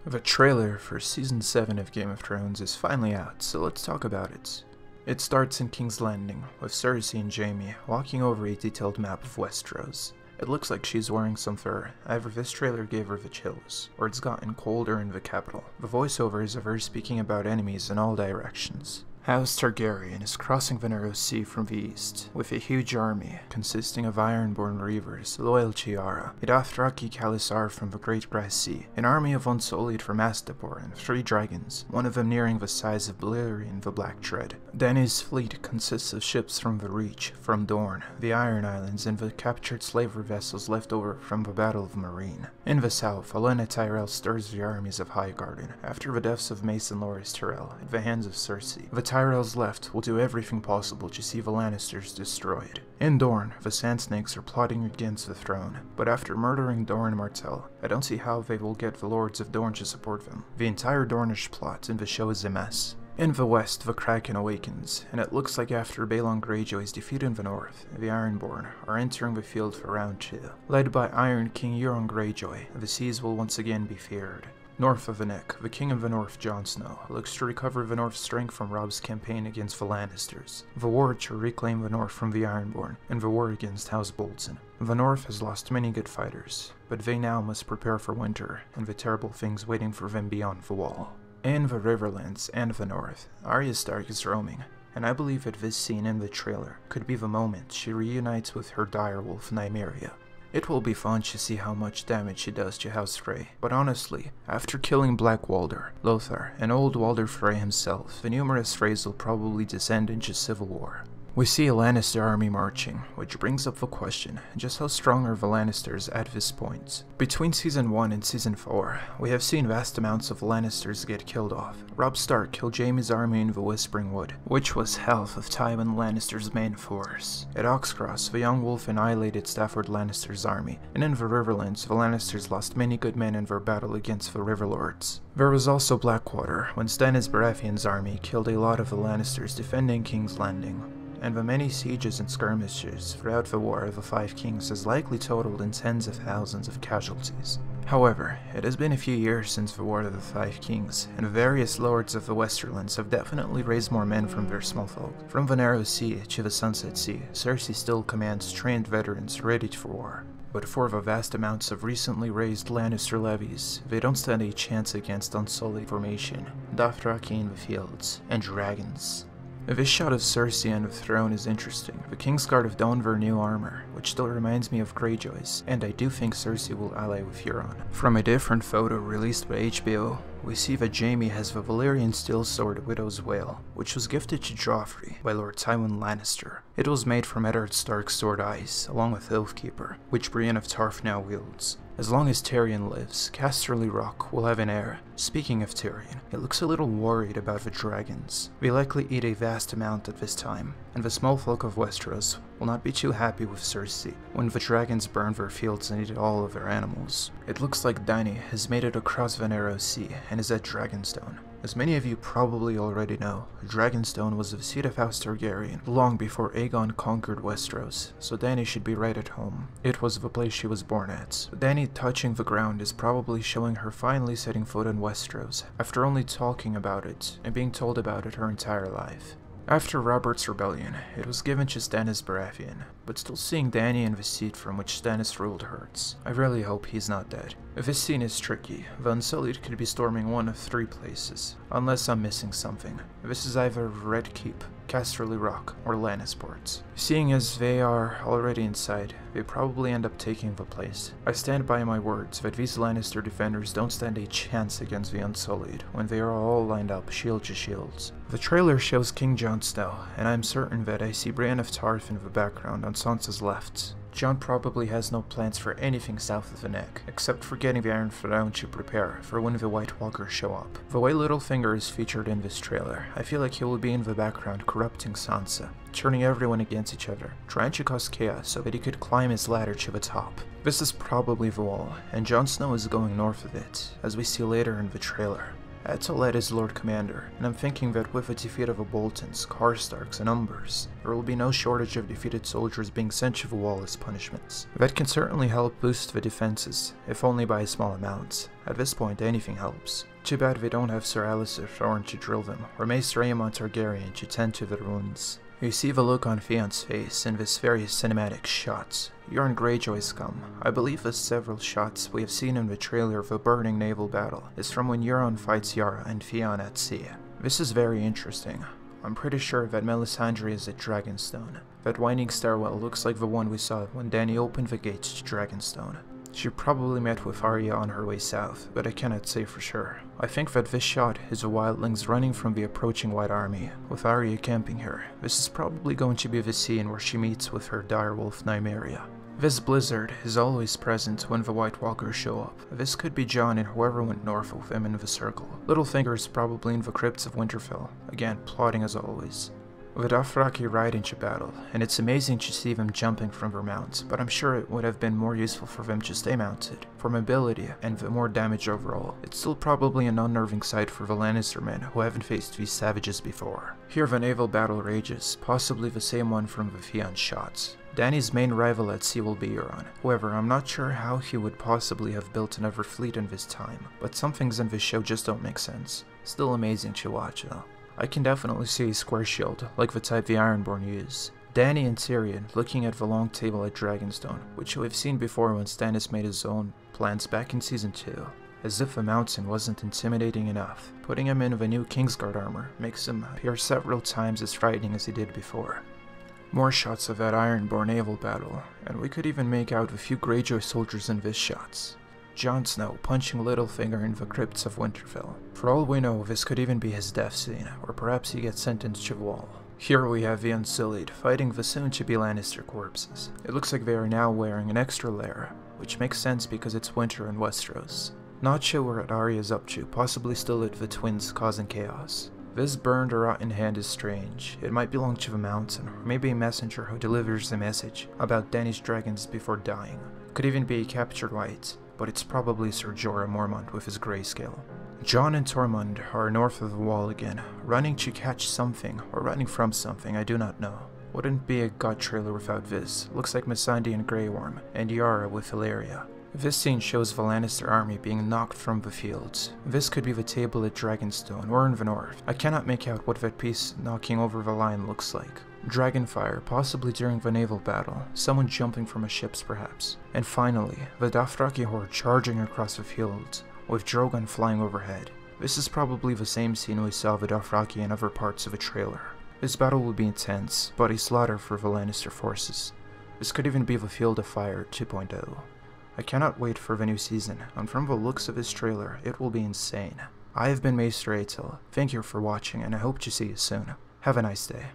The trailer for Season 7 of Game of Thrones is finally out, so let's talk about it. It starts in King's Landing, with Cersei and Jaime walking over a detailed map of Westeros. It looks like she's wearing some fur, either this trailer gave her the chills, or it's gotten colder in the capital. The voiceovers of her speaking about enemies in all directions. House Targaryen is crossing the narrow sea from the east, with a huge army consisting of Ironborn Reavers, loyal to Yara, a Dothraki Khalisar from the Great Grass Sea, an army of Unsullied from Astapor, and 3 dragons, one of them nearing the size of Balerion the Black Dread. Dany's fleet consists of ships from the Reach, from Dorne, the Iron Islands, and the captured slaver vessels left over from the Battle of Meereen. In the south, Olenna Tyrell stirs the armies of Highgarden, after the deaths of Mace and Loras Tyrell at the hands of Cersei. The Tyrells left will do everything possible to see the Lannisters destroyed. In Dorne, the Sand Snakes are plotting against the throne, but after murdering R.R Martin, I don't see how they will get the Lords of Dorne to support them. The entire Dornish plot in the show is a mess. In the west, the Kraken Awakens, and it looks like after Balon Greyjoy's defeat in the north, the Ironborn are entering the field for round 2. Led by Iron King Euron Greyjoy, the seas will once again be feared. North of the Neck, the King of the North, Jon Snow, looks to recover the North's strength from Robb's campaign against the Lannisters, the war to reclaim the North from the Ironborn, and the war against House Bolton. The North has lost many good fighters, but they now must prepare for winter, and the terrible things waiting for them beyond the Wall. In the Riverlands and the North, Arya Stark is roaming, and I believe that this scene in the trailer could be the moment she reunites with her direwolf Nymeria. It will be fun to see how much damage she does to House Frey, but honestly, after killing Black Walder, Lothar, and old Walder Frey himself, the numerous Freys will probably descend into civil war. We see a Lannister army marching, which brings up the question, just how strong are the Lannisters at this point? Between Season 1 and Season 4, we have seen vast amounts of Lannisters get killed off. Robb Stark killed Jaime's army in the Whispering Wood, which was half of Tywin Lannister's main force. At Oxcross, the Young Wolf annihilated Stafford Lannister's army, and in the Riverlands, the Lannisters lost many good men in their battle against the Riverlords. There was also Blackwater, when Stannis Baratheon's army killed a lot of the Lannisters defending King's Landing. And the many sieges and skirmishes throughout the War of the Five Kings has likely totaled in tens of thousands of casualties. However, it has been a few years since the War of the Five Kings, and various lords of the Westerlands have definitely raised more men from their small folk. From the Narrow Sea to the Sunset Sea, Cersei still commands trained veterans ready for war. But for the vast amounts of recently raised Lannister levies, they don't stand a chance against Unsullied formation, Dothraki in the fields, and dragons. This shot of Cersei and the throne is interesting. The Kingsguard have donned their new armor, which still reminds me of Greyjoy's, and I do think Cersei will ally with Euron. From a different photo released by HBO, we see that Jaime has the Valyrian steel sword Widow's Wail, which was gifted to Joffrey by Lord Tywin Lannister. It was made from Eddard Stark's sword Ice, along with Oathkeeper, which Brienne of Tarth now wields. As long as Tyrion lives, Casterly Rock will have an heir. Speaking of Tyrion, he looks a little worried about the dragons. They likely eat a vast amount at this time, and the small folk of Westeros will not be too happy with Cersei when the dragons burn their fields and eat all of their animals. It looks like Dany has made it across the Narrow Sea and is at Dragonstone. As many of you probably already know, Dragonstone was the seat of House Targaryen long before Aegon conquered Westeros, so Dany should be right at home. It was the place she was born at. Dany touching the ground is probably showing her finally setting foot in Westeros, after only talking about it and being told about it her entire life. After Robert's rebellion, it was given to Stannis Baratheon, but still seeing Dany in the seat from which Stannis ruled hurts. I really hope he's not dead. This scene is tricky. The Unsullied could be storming one of 3 places, unless I'm missing something. This is either Red Keep, Casterly Rock, or Lannisport. Seeing as they are already inside, they probably end up taking the place. I stand by my words that these Lannister defenders don't stand a chance against the Unsullied when they are all lined up shield to shields. The trailer shows King Jon Snow, and I'm certain that I see Brienne of Tarth in the background on Sansa's left. Jon probably has no plans for anything south of the Neck, except for getting the Iron Throne to prepare for when the White Walkers show up. The way Littlefinger is featured in this trailer, I feel like he will be in the background corrupting Sansa, turning everyone against each other, trying to cause chaos so that he could climb his ladder to the top. This is probably the Wall, and Jon Snow is going north of it, as we see later in the trailer. Atale is Lord Commander, and I'm thinking that with the defeat of the Boltons, Karstarks, and Umbers, there will be no shortage of defeated soldiers being sent to the wall as punishments. That can certainly help boost the defenses, if only by a small amount. At this point, anything helps. Too bad they don't have Sir Alliser Thorne to drill them, or Maester Aemon Targaryen to tend to their wounds. You see the look on Theon's face in this very cinematic shot. Euron Greyjoy's come. I believe the several shots we have seen in the trailer of the burning naval battle is from when Euron fights Yara and Theon at sea. This is very interesting. I'm pretty sure that Melisandre is at Dragonstone. That winding stairwell looks like the one we saw when Dany opened the gates to Dragonstone. She probably met with Arya on her way south, but I cannot say for sure. I think that this shot is the wildlings running from the approaching White Army, with Arya camping here. This is probably going to be the scene where she meets with her direwolf Nymeria. This blizzard is always present when the White Walkers show up. This could be Jon and whoever went north with him in the circle. Littlefinger is probably in the crypts of Winterfell, again plotting as always. The Dothraki ride into battle, and it's amazing to see them jumping from their mounts, but I'm sure it would have been more useful for them to stay mounted, for mobility and more damage overall. It's still probably an unnerving sight for the Lannister men who haven't faced these savages before. Here the naval battle rages, possibly the same one from the Theon shots. Dany's main rival at sea will be Euron. However, I'm not sure how he would possibly have built another fleet in this time, but some things in this show just don't make sense. Still amazing to watch though. I can definitely see a square shield, like the type the Ironborn use. Dany and Tyrion looking at the long table at Dragonstone, which we've seen before when Stannis made his own plans back in Season 2. As if the mountain wasn't intimidating enough, putting him in the new Kingsguard armor makes him appear several times as frightening as he did before. More shots of that Ironborn naval battle, and we could even make out a few Greyjoy soldiers in this shots. Jon Snow punching Littlefinger in the crypts of Winterfell. For all we know, this could even be his death scene, or perhaps he gets sentenced to the wall. Here we have the Unsullied fighting the soon-to-be Lannister corpses. It looks like they are now wearing an extra layer, which makes sense because it's winter in Westeros. Not sure what Arya's up to, possibly still at the twins causing chaos. This burned or rotten hand is strange. It might belong to the mountain, or maybe a messenger who delivers a message about Dany's dragons before dying. Could even be a captured white, but it's probably Ser Jorah Mormont with his grayscale. Jon and Tormund are north of the wall again, running to catch something, or running from something, I do not know. Wouldn't be a gut trailer without this. Looks like Missandei and Grey Worm, and Yara with Hilaria. This scene shows the Lannister army being knocked from the fields. This could be the table at Dragonstone, or in the north. I cannot make out what that piece knocking over the line looks like. Dragonfire, possibly during the naval battle, someone jumping from a ship perhaps. And finally, the Dothraki horde charging across the fields, with Drogon flying overhead. This is probably the same scene we saw the Dothraki in other parts of the trailer. This battle will be intense, but a slaughter for the Lannister forces. This could even be the Field of Fire 2.0. I cannot wait for the new season, and from the looks of this trailer, it will be insane. I have been Maester Atale, thank you for watching, and I hope to see you soon. Have a nice day.